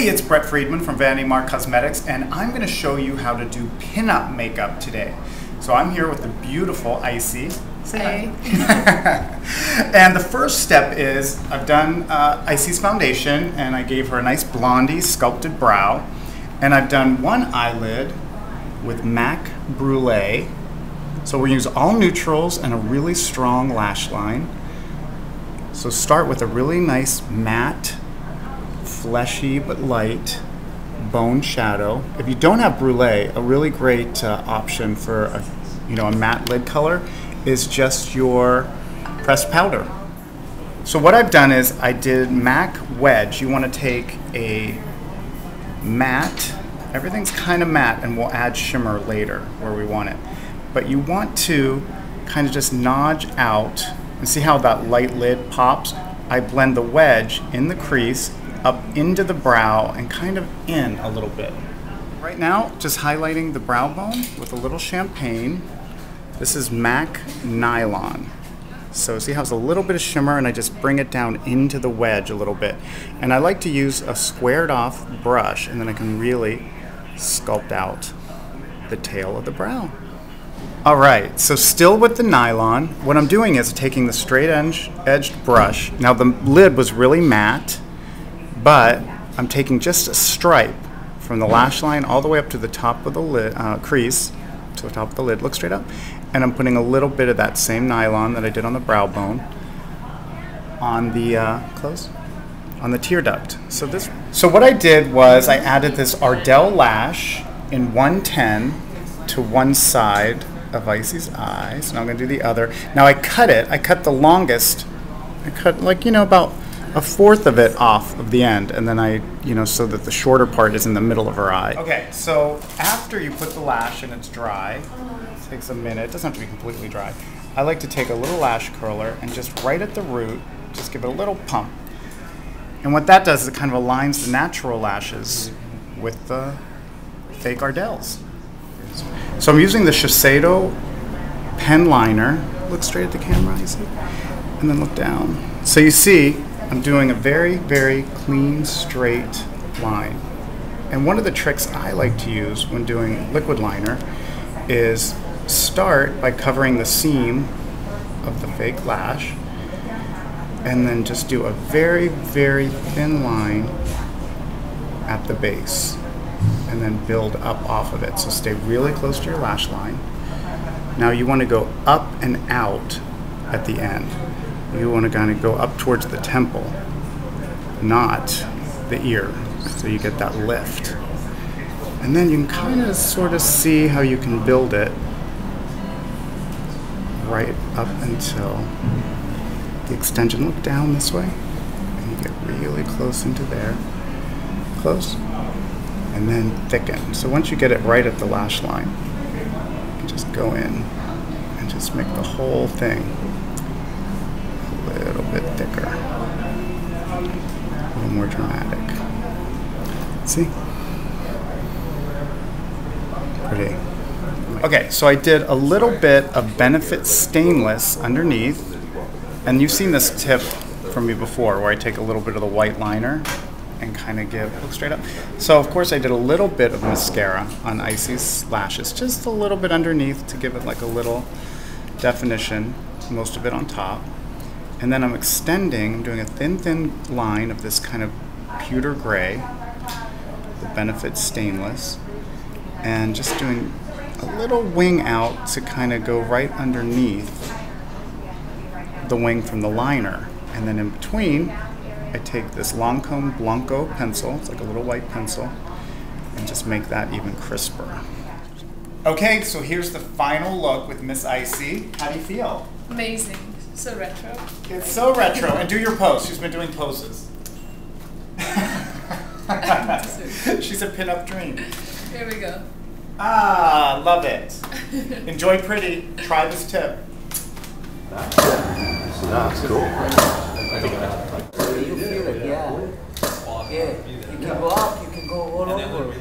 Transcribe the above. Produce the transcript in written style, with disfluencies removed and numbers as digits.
Hey, it's Brett Friedman from Vanity Mark Cosmetics, and I'm going to show you how to do pinup makeup today. So I'm here with the beautiful Icy. Say hi. And the first step is I've done Icy's foundation, and I gave her a nice blondie sculpted brow. And I've done one eyelid with MAC Brulee. So we're going to use all neutrals and a really strong lash line. So start with a really nice matte, fleshy but light bone shadow. If you don't have Brulee, a really great option for a matte lid color is just your pressed powder. So what I've done is I did MAC Wedge. You want to take a matte, everything's kind of matte, and we'll add shimmer later where we want it. But you want to kind of just nudge out and see how that light lid pops. I blend the wedge in the crease up into the brow and kind of in a little bit. Right now, just highlighting the brow bone with a little champagne. This is MAC Nylon. So see how it's a little bit of shimmer, and I just bring it down into the wedge a little bit. And I like to use a squared off brush, and then I can really sculpt out the tail of the brow. All right, so still with the nylon, what I'm doing is taking the straight edged brush. Now the lid was really matte, but I'm taking just a stripe from the lash line all the way up to the top of the lid, crease, to the top of the lid, look straight up, and I'm putting a little bit of that same nylon that I did on the brow bone on the, on the tear duct. So what I did was I added this Ardell lash in 110 to one side of Icy's eyes. Now I'm going to do the other. Now I cut the longest, I cut like, about a fourth of it off of the end, and then so that the shorter part is in the middle of her eye. Okay, so after you put the lash and it's dry, it takes a minute, it doesn't have to be completely dry. I like to take a little lash curler and just right at the root, just give it a little pump. And what that does is it kind of aligns the natural lashes with the fake Ardells. So I'm using the Shiseido pen liner. Look straight at the camera, you see? And then look down. So you see, I'm doing a very, very clean, straight line. And one of the tricks I like to use when doing liquid liner is start by covering the seam of the fake lash, and then just do a very, very thin line at the base, and then build up off of it. So stay really close to your lash line. Now you want to go up and out at the end. You want to kind of go up towards the temple, not the ear, so you get that lift. And then you can kind of sort of see how you can build it right up until the extension. Look down this way, and you get really close into there. Close. And then thicken. So once you get it right at the lash line, you can just go in and just make the whole thing a little bit thicker, a little more dramatic. See? Pretty. Okay, so I did a little bit of Benefit Stainless underneath, and you've seen this tip from me before where I take a little bit of the white liner and kind of look straight up. So of course I did a little bit of mascara on Icy's lashes, just a little bit underneath to give it like a little definition, most of it on top. And then I'm doing a thin line of this kind of pewter gray, the Benefit Stainless, and just doing a little wing out to kind of go right underneath the wing from the liner. And then in between, I take this Lancome Blanco pencil, it's like a little white pencil, and just make that even crisper. Okay, so here's the final look with Miss Icy. How do you feel? Amazing. So retro. It's so retro. And do your pose. She's been doing poses. She's a pinup dream. Here we go. Ah, love it. Enjoy pretty. Try this tip. That's cool. You feel it, yeah. Yeah. You can go up, you can go all over.